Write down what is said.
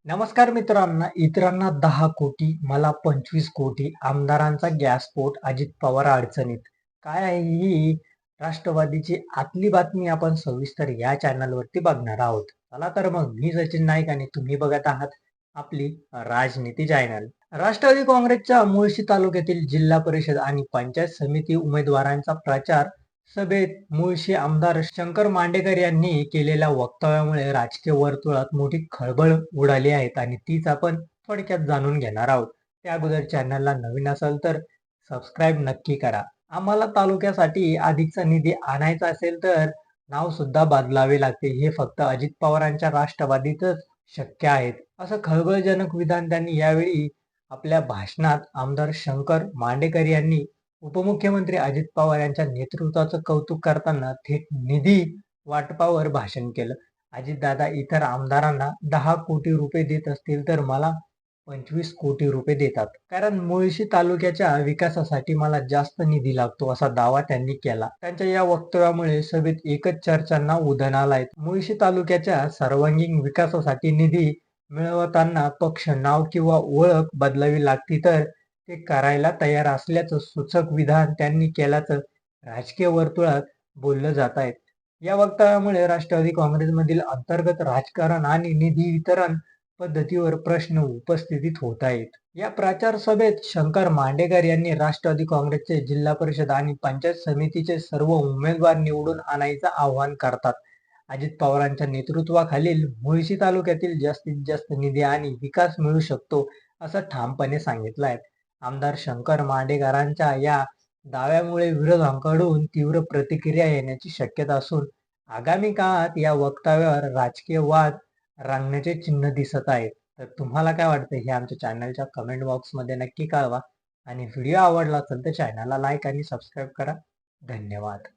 नमस्कार मित्रांनो, इतरांना 10 कोटी, मला 25 कोटी, आमदारांचा गॅसस्फोट, अजित पवार अडचणीत. काय आहे ही राष्ट्रवादीची आतली बातमी आपण सविस्तर या चॅनलवरती बघणार आहोत. चला तर मग मी सचिन नाईक आणि तुम्ही बघत आहात आपली राजनीती चॅनल. राष्ट्रवादी काँग्रेसच्या मुळशी तालुक्यातील जिल्हा परिषद आणि पंचायत समिती उमेदवारांचा प्रचार सभेत मुळशी आमदार शंकर मांडेकर यांनी केलेल्या वक्तव्यामुळे राजकीय वर्तुळात मोठी खळबळ उडाली आहे आणि तीच आपण थोडक्यात जाणून घेणार आहोत. त्या अगोदर चॅनलला नवीन असेल तर सबस्क्राईब नक्की करा. आम्हाला तालुक्यासाठी अधिकचा निधी आणायचा असेल तर नाव सुद्धा बदलावे लागते. हे फक्त अजित पवारांच्या राष्ट्रवादीतच शक्य आहे, असं खळबळजनक विधान त्यांनी यावेळी आपल्या भाषणात आमदार शंकर मांडेकर यांनी उपमुख्यमंत्री अजित पवार यांच्या नेतृत्वाचं कौतुक करताना थेट निधी वाटपावर भाषण केलं. अजितदादा इतर आमदारांना 10 कोटी रुपये देत असतील तर मला 25 कोटी रुपये देतात, कारण मुळशी तालुक्याच्या विकासासाठी मला जास्त निधी लागतो, असा दावा त्यांनी केला. त्यांच्या या वक्तव्यामुळे सभेत एकच चर्चांना उधाण आलाय. मुळशी तालुक्याच्या सर्वांगीण विकासासाठी निधी मिळवताना पक्ष, नाव किंवा ओळख बदलावी लागती तर ते करायला तयार असल्याचं सूचक विधान त्यांनी केल्याचं राजकीय वर्तुळात बोललं जात आहे. या वक्तव्यामुळे राष्ट्रवादी काँग्रेसमधील अंतर्गत राजकारण आणि निधी वितरण पद्धतीवर प्रश्न उपस्थित होत आहेत. या प्रचार सभेत शंकर मांडेकर यांनी राष्ट्रवादी काँग्रेसचे जिल्हा परिषद आणि पंचायत समितीचे सर्व उमेदवार निवडून आणायचं आवाहन करतात. अजित पवारांच्या नेतृत्वाखालील मुळशी तालुक्यातील जास्तीत जास्त निधी आणि विकास मिळू शकतो, असं ठामपणे सांगितलं आहे. आमदार शंकर मांडेकरांच्या या दाव्यामुळे विरोधकांकडून तीव्र प्रतिक्रिया येण्याची शक्यता असून आगामी काळात या वक्तव्यावर राजकीय वाद रंगण्याचे चिन्ह दिसत आहेत. तर तुम्हाला काय वाटतं हे आमच्या चॅनलच्या कमेंट बॉक्समध्ये नक्की कळवा आणि व्हिडिओ आवडला असेल तर चॅनलला लाईक आणि सबस्क्राईब करा. धन्यवाद.